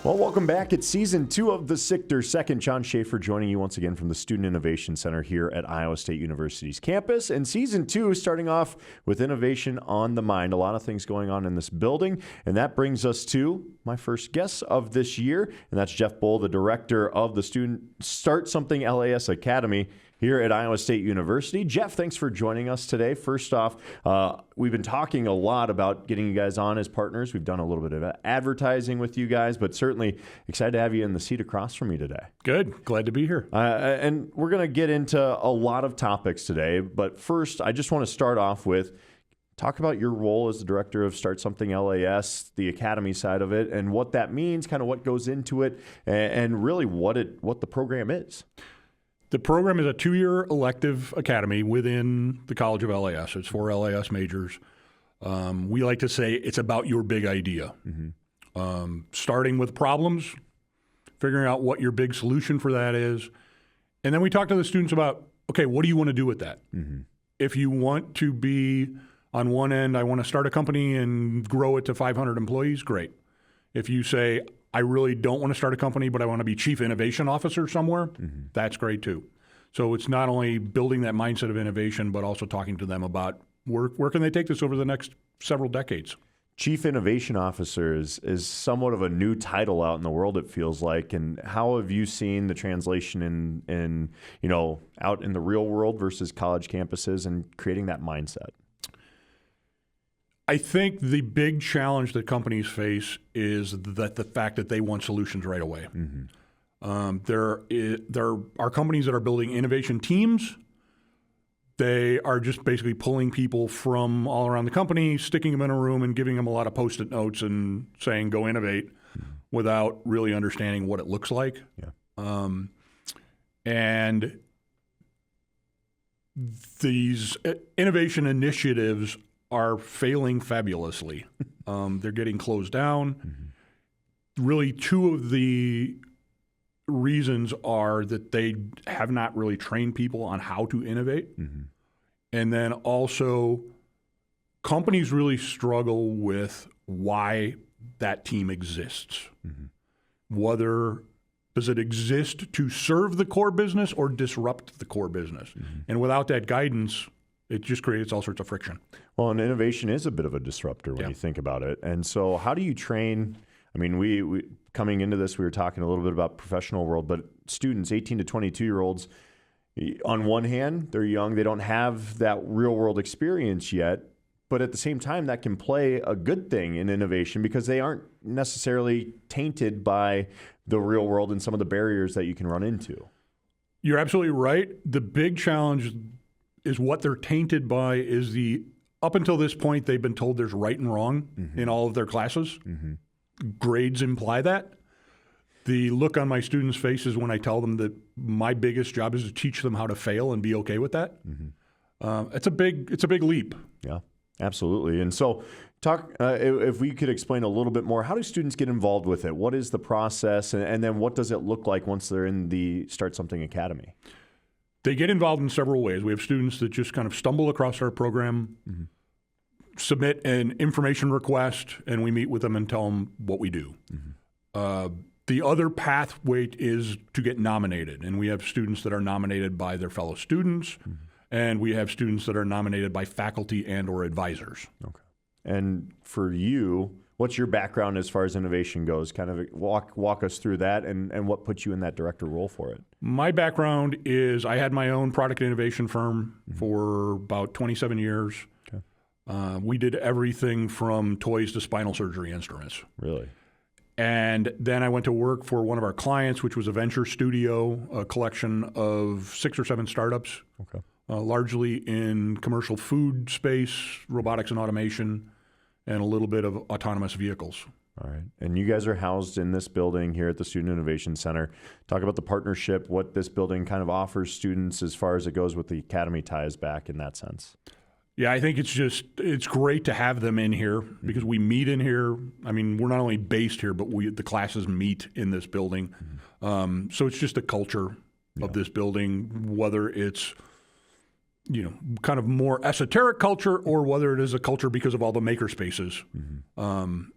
Well, welcome back. It's season 2 of The Sictor Second. John Schaefer joining you once again from the Student Innovation Center here at Iowa State University's campus. And season 2 starting off with innovation on the mind. A lot of things going on in this building. And that brings us to my first guest of this year. And that's Jeff Bohl, the director of the Student Start Something LAS Academy here at Iowa State University. Jeff, thanks for joining us today. First off, we've been talking a lot about getting you guys on as partners. We've done a little bit of advertising with you guys, but certainly excited to have you in the seat across from me today. Good. Glad to be here. And we're going to get into a lot of topics today, but first, I just want to start off with talk about your role as the director of Start Something LAS, the academy side of it, and what that means, kind of what goes into it, and really what the program is. The program is a 2-year elective academy within the College of LAS. It's 4 LAS majors. We like to say it's about your big idea. Starting with problems, figuring out what your big solution for that is. And then we talk to the students about, okay, what do you want to do with that? If you want to be on one end, I want to start a company and grow it to 500 employees, great. If you say, I really don't want to start a company, but I want to be chief innovation officer somewhere, that's great too. So it's not only building that mindset of innovation, but also talking to them about where can they take this over the next several decades. Chief Innovation Officer is somewhat of a new title out in the world, it feels like. And how have you seen the translation in out in the real world versus college campuses and creating that mindset? I think the big challenge that companies face is that the fact that they want solutions right away. There are companies that are building innovation teams. They are just basically pulling people from all around the company, sticking them in a room and giving them a lot of Post-it notes and saying, go innovate, without really understanding what it looks like. And these innovation initiatives are failing fabulously. They're getting closed down. Really, 2 of the reasons are that they have not really trained people on how to innovate. And then also, companies really struggle with why that team exists. Whether does it exist to serve the core business or disrupt the core business? And without that guidance, it just creates all sorts of friction. Well, and innovation is a bit of a disruptor when you think about it. And so how do you train? I mean, we coming into this, we were talking a little bit about professional world, but students, 18 to 22-year-olds, on one hand, they're young. They don't have that real-world experience yet. But at the same time, that can play a good thing in innovation because they aren't necessarily tainted by the real world and some of the barriers that you can run into. You're absolutely right. The big challenge is what they're tainted by is up until this point, they've been told there's right and wrong in all of their classes. Grades imply that. The look on my students' faces when I tell them that my biggest job is to teach them how to fail and be okay with that. It's a big leap. Yeah, absolutely. And so if we could explain a little bit more, how do students get involved with it? What is the process? And then what does it look like once they're in the Start Something Academy? They get involved in several ways. We have students that just kind of stumble across our program, submit an information request, and we meet with them and tell them what we do. The other pathway is to get nominated, and we have students that are nominated by their fellow students, and we have students that are nominated by faculty and or advisors. Okay. And for you, what's your background as far as innovation goes? Kind of walk us through that and what put you in that director role for it. My background is I had my own product innovation firm for about 27 years. Okay. We did everything from toys to spinal surgery instruments. Really? And then I went to work for one of our clients, which was a venture studio, a collection of 6 or 7 startups, largely in commercial food space, robotics and automation, and a little bit of autonomous vehicles. All right. And you guys are housed in this building here at the Student Innovation Center. Talk about the partnership, what this building kind of offers students as far as it goes with the academy ties back in that sense. Yeah, I think it's great to have them in here because we meet in here. I mean, we're not only based here, but the classes meet in this building. So it's just the culture of this building, whether it's kind of more esoteric culture or whether it is a culture because of all the maker spaces.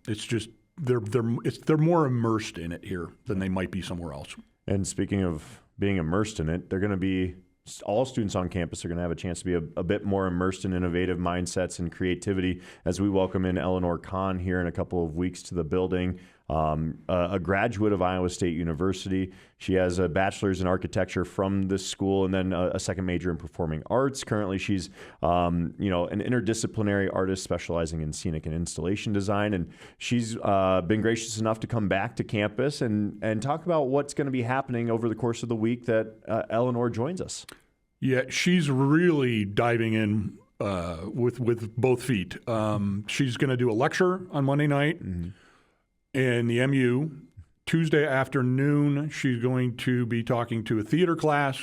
It's just they're more immersed in it here than they might be somewhere else. And speaking of being immersed in it, they're going to be all students on campus are going to have a chance to be a bit more immersed in innovative mindsets and creativity as we welcome in Eleanor Kahn here in a couple of weeks to the building. A graduate of Iowa State University. She has a bachelor's in architecture from this school and then a second major in performing arts. Currently, she's an interdisciplinary artist specializing in scenic and installation design. And she's been gracious enough to come back to campus and talk about what's going to be happening over the course of the week that Eleanor joins us. Yeah, she's really diving in with both feet. She's going to do a lecture on Monday night. In the MU. Tuesday afternoon, she's going to be talking to a theater class.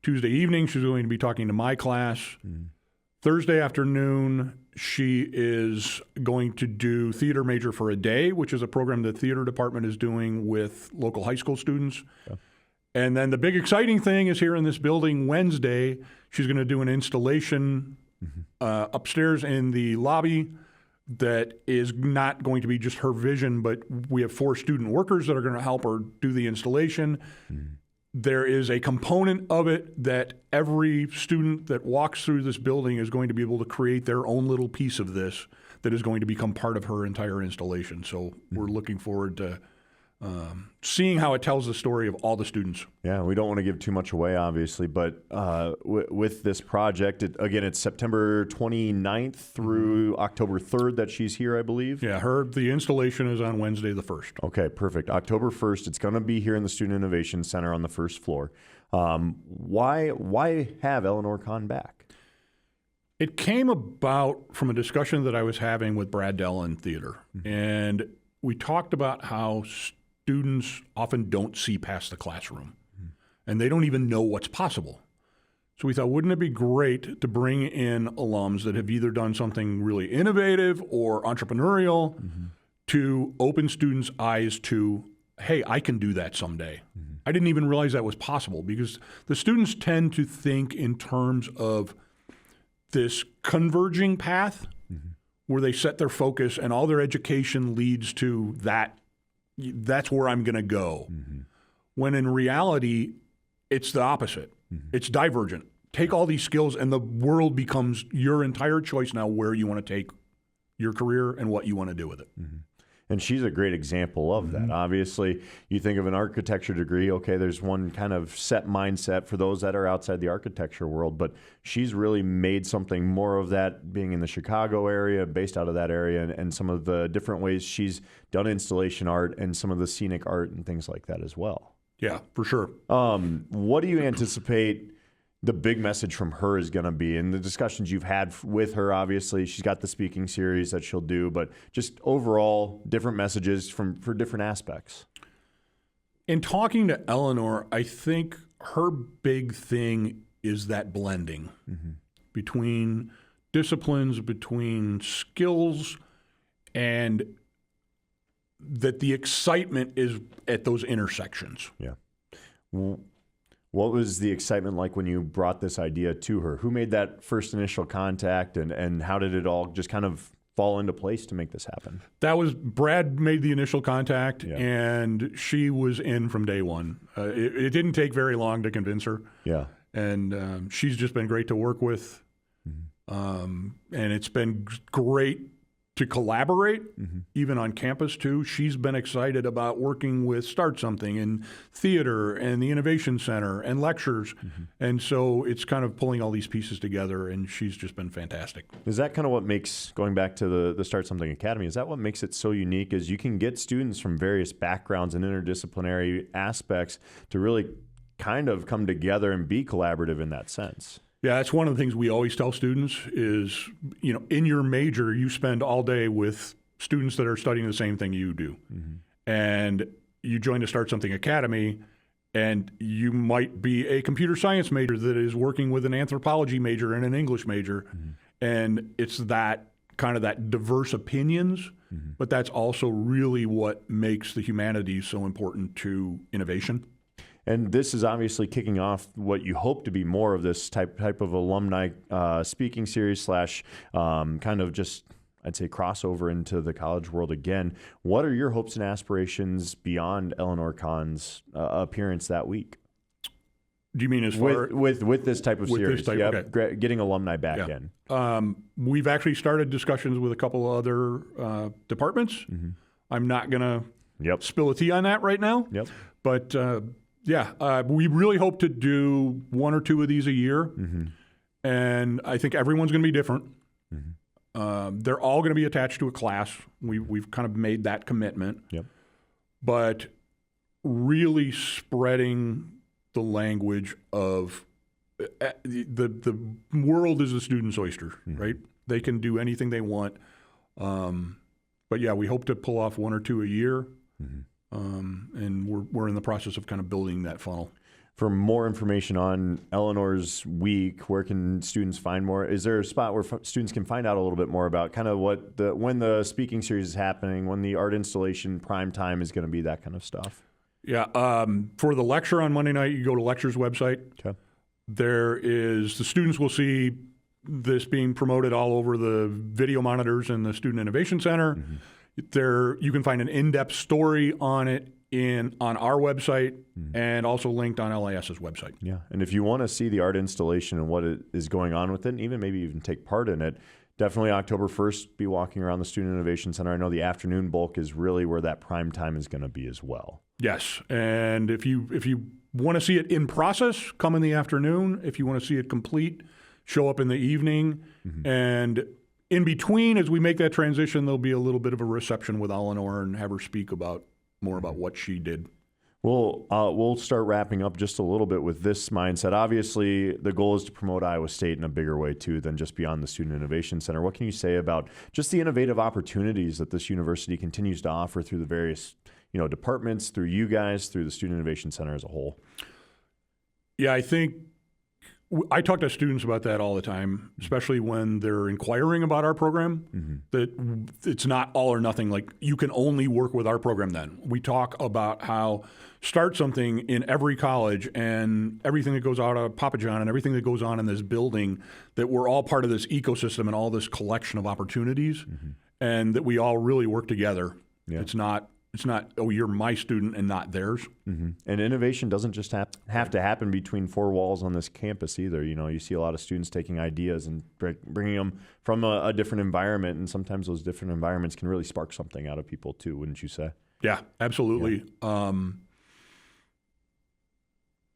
Tuesday evening, she's going to be talking to my class. Thursday afternoon, she is going to do Theater Major for a Day, which is a program the theater department is doing with local high school students. Yeah. And then the big exciting thing is here in this building Wednesday, she's going to do an installation upstairs in the lobby that is not going to be just her vision, but we have 4 student workers that are going to help her do the installation. There is a component of it that every student that walks through this building is going to be able to create their own little piece of this that is going to become part of her entire installation. So we're looking forward to seeing how it tells the story of all the students. Yeah, we don't want to give too much away, obviously, but with this project, it's September 29th through October 3rd that she's here, I believe. Yeah, the installation is on Wednesday the 1st. Okay, perfect. October 1st, it's going to be here in the Student Innovation Center on the first floor. Why have Eleanor Kahn back? It came about from a discussion that I was having with Brad Dell in theater, and we talked about how students often don't see past the classroom, and they don't even know what's possible. So we thought, wouldn't it be great to bring in alums that have either done something really innovative or entrepreneurial to open students' eyes to, hey, I can do that someday. I didn't even realize that was possible, because the students tend to think in terms of this converging path where they set their focus and all their education leads to that's where I'm going to go. When in reality, it's the opposite. It's divergent. Take all these skills and the world becomes your entire choice now where you want to take your career and what you want to do with it. And she's a great example of that. Obviously, you think of an architecture degree, okay, there's one kind of set mindset for those that are outside the architecture world, but she's really made something more of that, being in the Chicago area, based out of that area, and some of the different ways she's done installation art and some of the scenic art and things like that as well. Yeah, for sure. What do you anticipate the big message from her is going to be in the discussions you've had with her? Obviously, she's got the speaking series that she'll do, but just overall different messages for different aspects. In talking to Eleanor, I think her big thing is that blending between disciplines, between skills, and that the excitement is at those intersections. Yeah. What was the excitement like when you brought this idea to her? Who made that first initial contact, and how did it all just kind of fall into place to make this happen? That was Brad made the initial contact, and she was in from day one. It didn't take very long to convince her. Yeah. And she's just been great to work with. And it's been great to collaborate, even on campus too. She's been excited about working with Start Something and theater and the Innovation Center and lectures. And so it's kind of pulling all these pieces together, and she's just been fantastic. Is that kind of what makes, going back to the Start Something Academy, is that what makes it so unique, is you can get students from various backgrounds and interdisciplinary aspects to really kind of come together and be collaborative in that sense? Yeah, that's one of the things we always tell students is, in your major, you spend all day with students that are studying the same thing you do. And you join the Start Something Academy, and you might be a computer science major that is working with an anthropology major and an English major. And it's that kind of that diverse opinions, but that's also really what makes the humanities so important to innovation. And this is obviously kicking off what you hope to be more of this type of alumni speaking series / kind of just I'd say, crossover into the college world again. What are your hopes and aspirations beyond Eleanor Kahn's appearance that week? Do you mean as far with this type of with series? this type, okay. Getting alumni back in. We've actually started discussions with a couple of other departments. Mm-hmm. I'm not going to spill a tea on that right now. Yep. But we really hope to do 1 or 2 of these a year. Mm-hmm. And I think everyone's going to be different. Mm-hmm. They're all going to be attached to a class. We've kind of made that commitment. Yep. But really spreading the language of the world is a student's oyster, right? They can do anything they want. But yeah, we hope to pull off 1 or 2 a year. And we're in the process of kind of building that funnel. For more information on Eleanor's week, where can students find more? Is there a spot where students can find out a little bit more about kind of when the speaking series is happening, when the art installation prime time is going to be, that kind of stuff? Yeah. For the lecture on Monday night, you go to Lecture's website. Okay. The students will see this being promoted all over the video monitors in the Student Innovation Center. You can find an in-depth story on it on our website and also linked on LIS's website. Yeah, and if you want to see the art installation and what is going on with it, and maybe even take part in it, definitely October 1st, be walking around the Student Innovation Center. I know the afternoon bulk is really where that prime time is going to be as well. Yes, and if you want to see it in process, come in the afternoon. If you want to see it complete, show up in the evening. And in between, as we make that transition, there'll be a little bit of a reception with Eleanor and have her speak more about what she did. We'll start wrapping up just a little bit with this mindset. Obviously, the goal is to promote Iowa State in a bigger way, too, than just beyond the Student Innovation Center. What can you say about just the innovative opportunities that this university continues to offer through the various departments, through you guys, through the Student Innovation Center as a whole? Yeah, I think I talk to students about that all the time, especially when they're inquiring about our program, that it's not all or nothing. Like, you can only work with our program then. We talk about how start something in every college and everything that goes out of Papa John and everything that goes on in this building, that we're all part of this ecosystem and all this collection of opportunities, and that we all really work together. Yeah. It's not, oh, you're my student and not theirs. And innovation doesn't just have to happen between 4 walls on this campus either. You see a lot of students taking ideas and bringing them from a different environment, and sometimes those different environments can really spark something out of people too, wouldn't you say? Yeah, absolutely. Yeah.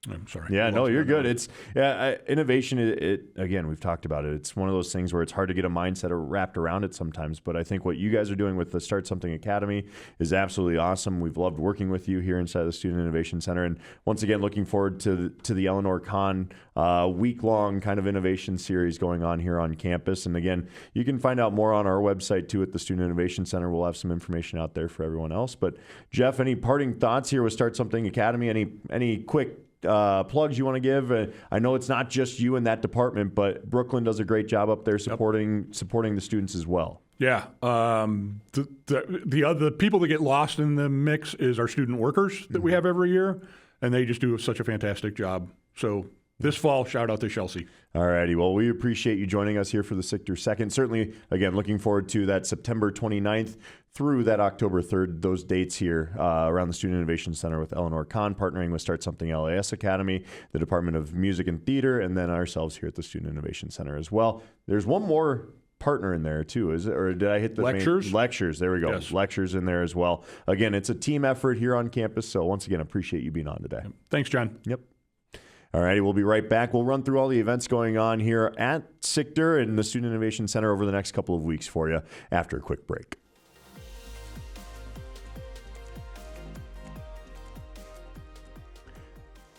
I'm sorry. Yeah, no, you're good. It's innovation. Again, we've talked about it. It's one of those things where it's hard to get a mindset wrapped around it sometimes. But I think what you guys are doing with the Start Something Academy is absolutely awesome. We've loved working with you here inside the Student Innovation Center, and once again, looking forward to the Eleanor Kahn week-long kind of innovation series going on here on campus. And again, you can find out more on our website too at the Student Innovation Center. We'll have some information out there for everyone else. But Jeff, any parting thoughts here with Start Something Academy? Any quick plugs you want to give? I know it's not just you in that department, but Brooklyn does a great job up there supporting the students as well. Yeah. The other people that get lost in the mix is our student workers that we have every year, and they just do such a fantastic job. So this fall, shout out to Chelsea. All righty. Well, we appreciate you joining us here for the SICTER 2nd. Certainly, again, looking forward to that September 29th through that October 3rd, those dates here around the Student Innovation Center with Eleanor Kahn, partnering with Start Something LIS Academy, the Department of Music and Theater, and then ourselves here at the Student Innovation Center as well. There's one more partner in there too, is it? Or did I hit the Lectures? Lectures, there we go. Yes. Lectures in there as well. Again, it's a team effort here on campus, so once again, appreciate you being on today. Thanks, John. Yep. All righty, we'll be right back. We'll run through all the events going on here at SICTER and the Student Innovation Center over the next couple of weeks for you after a quick break.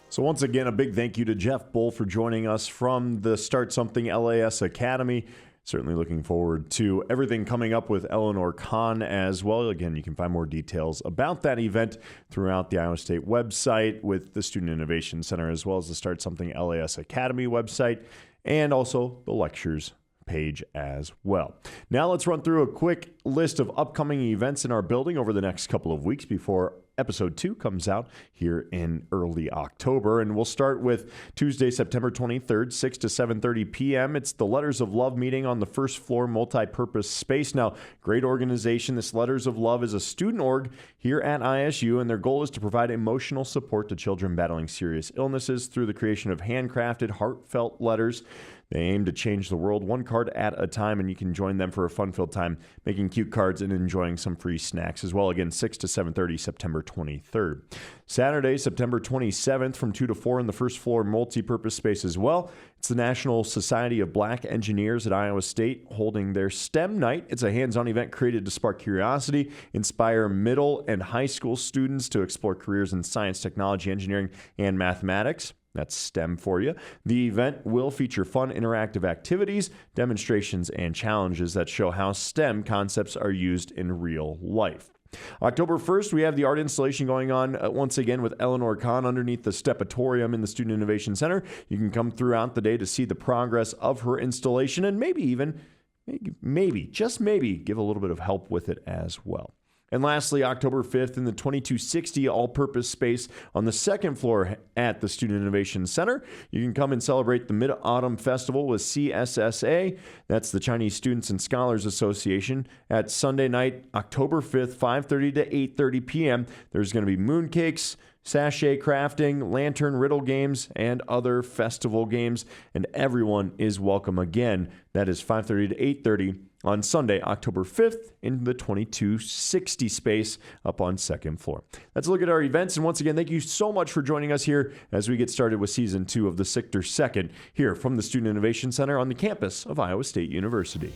So once again, a big thank you to Jeff Bull for joining us from the Start Something LIS Academy. Certainly looking forward to everything coming up with Eleanor Kahn as well. Again, you can find more details about that event throughout the Iowa State website with the Student Innovation Center, as well as the Start Something LIS Academy website, and also the lectures page as well. Now let's run through a quick list of upcoming events in our building over the next couple of weeks before Episode 2 comes out here in early October, and we'll start with Tuesday, September 23rd, 6 to 7:30 p.m. It's the Letters of Love meeting on the first floor multi-purpose space. Now, great organization. This Letters of Love is a student org here at ISU, and their goal is to provide emotional support to children battling serious illnesses through the creation of handcrafted, heartfelt letters. They aim to change the world one card at a time, and you can join them for a fun-filled time making cute cards and enjoying some free snacks as well. Again, 6 to 7:30, September 23rd. Saturday, September 27th from 2 to 4 in the first floor multi-purpose space as well. It's the National Society of Black Engineers at Iowa State holding their STEM night. It's a hands-on event created to spark curiosity, inspire middle and high school students to explore careers in science, technology, engineering, and mathematics. That's STEM for you. The event will feature fun, interactive activities, demonstrations, and challenges that show how STEM concepts are used in real life. October 1st, we have the art installation going on once again with Eleanor Kahn underneath the Stepatorium in the Student Innovation Center. You can come throughout the day to see the progress of her installation and just maybe, give a little bit of help with it as well. And lastly, October 5th in the 2260 all-purpose space on the second floor at the Student Innovation Center. You can come and celebrate the Mid-Autumn Festival with CSSA. That's the Chinese Students and Scholars Association. At Sunday night, October 5th, 5:30 to 8:30 p.m. There's going to be mooncakes, sachet crafting, lantern riddle games, and other festival games. And everyone is welcome again. That is 5:30 to 8:30 on Sunday, October 5th, in the 2260 space up on second floor. Let's look at our events. And once again, thank you so much for joining us here as we get started with Season 2 of the Sictor Second here from the Student Innovation Center on the campus of Iowa State University.